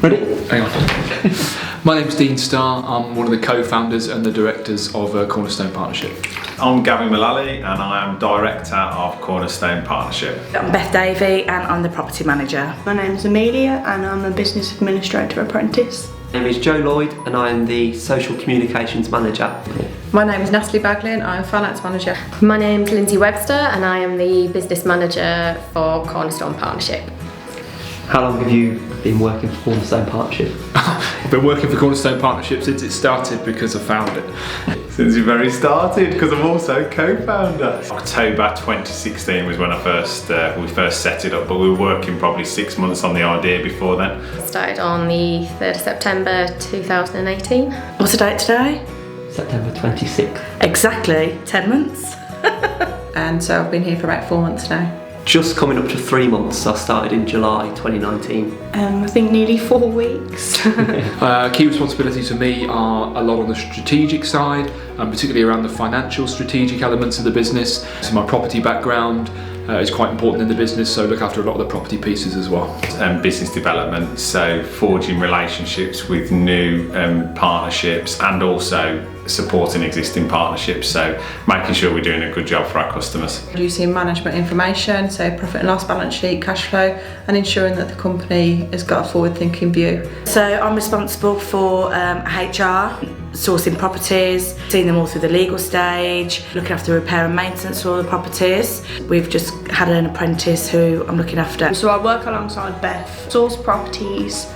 Ready? Hang on. My name's Dean Starr. I'm one of the co-founders and the directors of Cornerstone Partnership. I'm Gavin Mullally and I am director of Cornerstone Partnership. I'm Beth Davey and I'm the property manager. My name's Amelia and I'm a business administrator apprentice. My name is Joe Lloyd and I am the social communications manager. My name is Natalie Bagley and I'm finance manager. My name's Lindsay Webster and I am the business manager for Cornerstone Partnership. How long have you been working for Cornerstone Partnership? I've been working for Cornerstone Partnership since it started because I found it. Since it very started, because I'm also co-founder. October 2016 was when we first set it up, but we were working probably 6 months on the idea before then. Started on the 3rd of September 2018. What's the date today? September 26th. Exactly 10 months. And so I've been here for about 4 months now. Just coming up to 3 months. I started in July 2019. I think nearly 4 weeks. Key responsibilities for me are a lot on the strategic side, and particularly around the financial strategic elements of the business. So my property background is quite important in the business, so look after a lot of the property pieces as well. And business development, so forging relationships with new partnerships and also supporting existing partnerships, so making sure we're doing a good job for our customers. Producing management information, so profit and loss balance sheet, cash flow, and ensuring that the company has got a forward-thinking view. So I'm responsible for HR, sourcing properties, seeing them all through the legal stage, looking after repair and maintenance for all the properties. We've just had an apprentice who I'm looking after. So I work alongside Beth, source properties,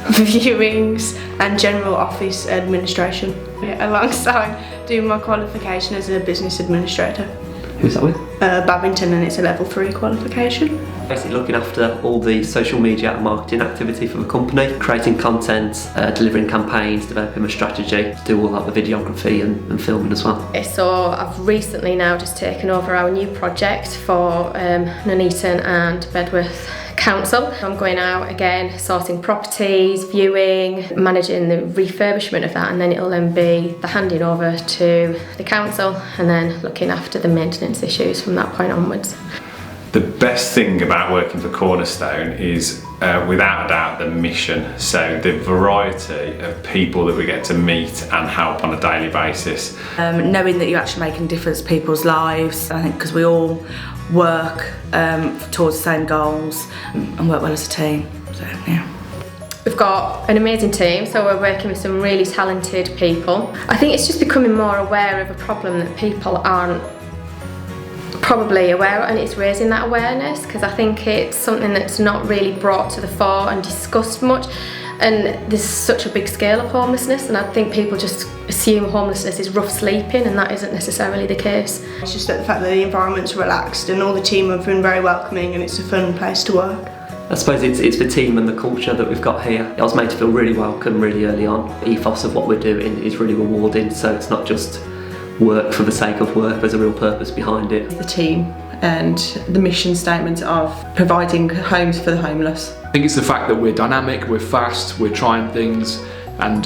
viewings and general office administration, alongside doing my qualification as a business administrator. Who's that with? Babington, and it's a level 3 qualification. Basically looking after all the social media and marketing activity for the company, creating content, delivering campaigns, developing a strategy, do all like the videography and filming as well. So I've recently now just taken over our new project for Nuneaton and Bedworth Council. I'm going out again, sourcing properties, viewing, managing the refurbishment of that, and then it'll then be the handing over to the council and then looking after the maintenance issues from that point onwards. The best thing about working for Cornerstone is, without a doubt, the mission. So the variety of people that we get to meet and help on a daily basis. Knowing that you're actually making a difference to people's lives, I think, because we all work towards the same goals and work well as a team. So yeah. We've got an amazing team, so we're working with some really talented people. I think it's just becoming more aware of a problem that people aren't probably aware of, and it's raising that awareness, because I think it's something that's not really brought to the fore and discussed much, and there's such a big scale of homelessness, and I think people just assume homelessness is rough sleeping, and that isn't necessarily the case. It's just that the fact that the environment's relaxed and all the team have been very welcoming and it's a fun place to work. I suppose it's the team and the culture that we've got here. I was made to feel really welcome really early on. The ethos of what we're doing is really rewarding, so it's not just work for the sake of work, there's a real purpose behind it. The team and the mission statement of providing homes for the homeless. I think it's the fact that we're dynamic, we're fast, we're trying things, and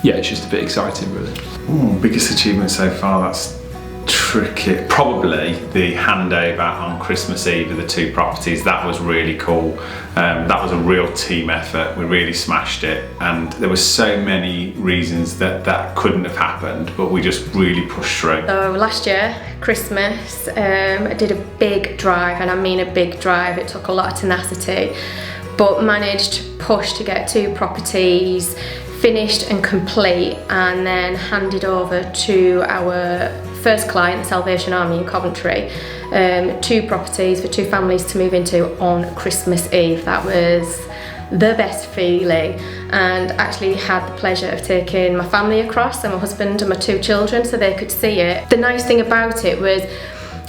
yeah, it's just a bit exciting really. Biggest achievement so far, that's tricky. Probably the handover on Christmas Eve of the 2 properties. That was really cool. That was a real team effort. We really smashed it, and there were so many reasons that couldn't have happened, but we just really pushed through. So last year, Christmas, I did a big drive, and I mean a big drive. It took a lot of tenacity, but managed to push to get 2 properties finished and complete, and then handed over to our first client, the Salvation Army in Coventry, 2 properties for 2 families to move into on Christmas Eve. That was the best feeling, and actually had the pleasure of taking my family across, and my husband and my 2 children, so they could see it. The nice thing about it was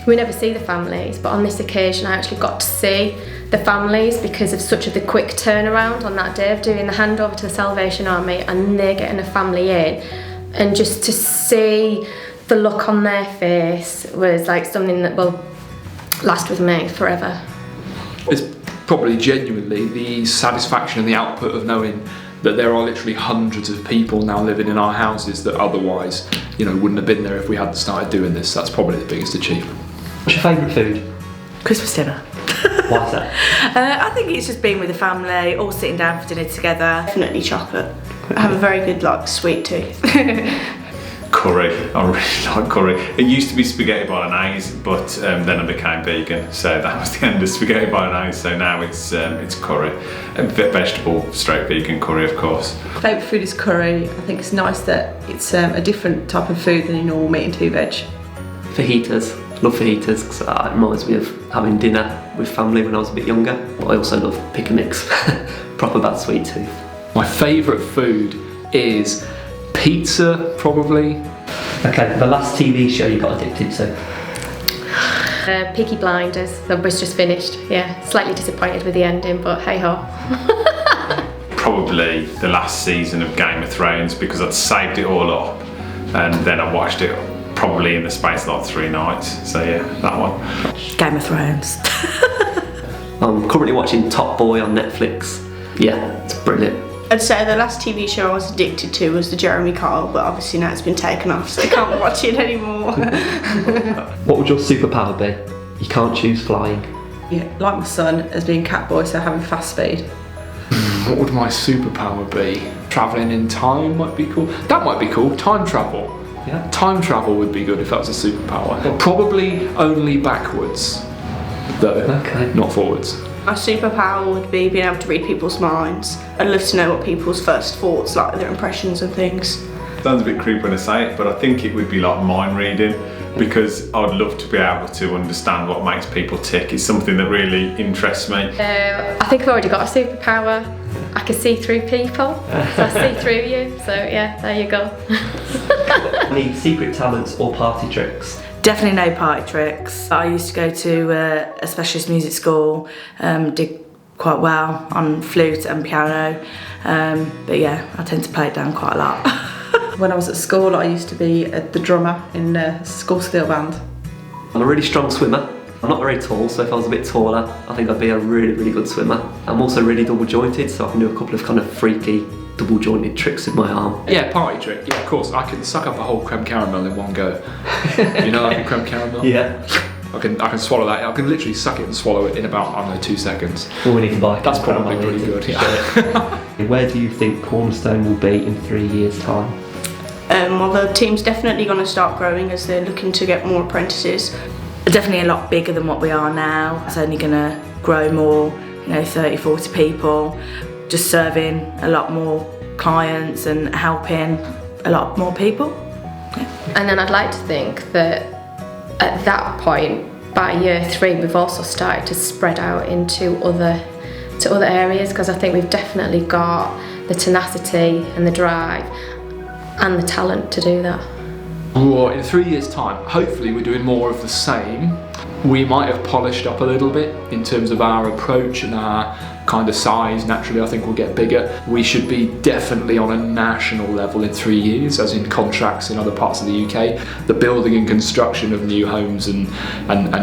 we never see the families, but on this occasion I actually got to see the families because of such a quick turnaround on that day of doing the handover to the Salvation Army, and they're getting a family in, and just to see the look on their face was like something that will last with me forever. It's probably genuinely the satisfaction and the output of knowing that there are literally hundreds of people now living in our houses that otherwise, wouldn't have been there if we hadn't started doing this. That's probably the biggest achievement. What's your favourite food? Christmas dinner. Why's that? I think it's just being with the family, all sitting down for dinner together. Definitely chocolate. I have a very good sweet tooth. Curry. I really like curry. It used to be spaghetti bolognese, but then I became vegan, so that was the end of spaghetti bolognese. So now it's curry, vegetable straight vegan curry, of course. Favourite food is curry. I think it's nice that it's a different type of food than your normal meat and two veg. Fajitas. Love fajitas because it reminds me of having dinner with family when I was a bit younger. But I also love pick and mix. Proper bad sweet tooth. My favourite food is pizza, probably. Okay, the last TV show you got addicted to? Peaky Blinders, that was just finished. Yeah, slightly disappointed with the ending, but hey ho. Probably the last season of Game of Thrones because I'd saved it all up and then I watched it probably in the space of 3 nights. So yeah, that one. Game of Thrones. I'm currently watching Top Boy on Netflix. Yeah, it's brilliant. I'd say the last TV show I was addicted to was the Jeremy Kyle, but obviously now it's been taken off, so I can't watch it anymore. What would your superpower be? You can't choose flying. Yeah, like my son as being cat boy, so having fast speed. What would my superpower be? Travelling in time might be cool. That might be cool. Time travel. Yeah. Time travel would be good if that was a superpower. Probably only backwards, though. Okay. Not forwards. My superpower would be being able to read people's minds. I'd love to know what people's first thoughts, like their impressions and things. Sounds a bit creepy when I say it, but I think it would be like mind reading because I'd love to be able to understand what makes people tick. It's something that really interests me. I think I've already got a superpower. I can see through people, so I see through you. So yeah, there you go. Any secret talents or party tricks? Definitely no party tricks. I used to go to a specialist music school, did quite well on flute and piano, but yeah, I tend to play it down quite a lot. When I was at school, I used to be the drummer in a school steel band. I'm a really strong swimmer. I'm not very tall, so if I was a bit taller, I think I'd be a really, really good swimmer. I'm also really double jointed, so I can do a couple of kind of freaky double jointed tricks with my arm. Yeah, party trick. Yeah, of course. I can suck up a whole creme caramel in one go. You know, like a creme caramel? Yeah. I can swallow that. I can literally suck it and swallow it in about, I don't know, 2 seconds. Well, we need to buy. That's probably pretty good. Yeah. Where do you think Cornerstone will be in 3 years' time? Well, the team's definitely going to start growing as they're looking to get more apprentices. Definitely a lot bigger than what we are now. It's only going to grow more, 30, 40 people, just serving a lot more clients and helping a lot more people. Yeah. And then I'd like to think that at that point, by year 3, we've also started to spread out into other areas, because I think we've definitely got the tenacity and the drive and the talent to do that. Well, in 3 years' time, hopefully we're doing more of the same. We might have polished up a little bit in terms of our approach and our kind of size. Naturally, I think we'll get bigger. We should be definitely on a national level in 3 years, as in contracts in other parts of the UK. The building and construction of new homes and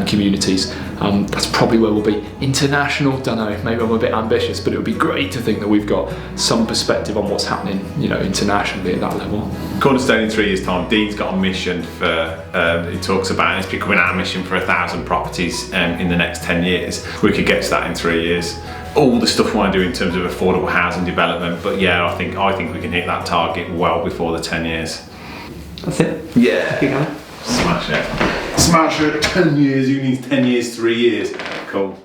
communities. That's probably where we'll be. International, don't know, maybe I'm a bit ambitious, but it would be great to think that we've got some perspective on what's happening, internationally at that level. Cornerstone in 3 years' time, Dean's got a mission for, he talks about it's becoming our mission for 1,000 properties in the next 10 years. We could get to that in 3 years. All the stuff we want to do in terms of affordable housing development, but yeah, I think we can hit that target well before the 10 years. That's it? Yeah. Keep going. Smash it. Smash it. 10 years, who needs 10 years, 3 years? Cool.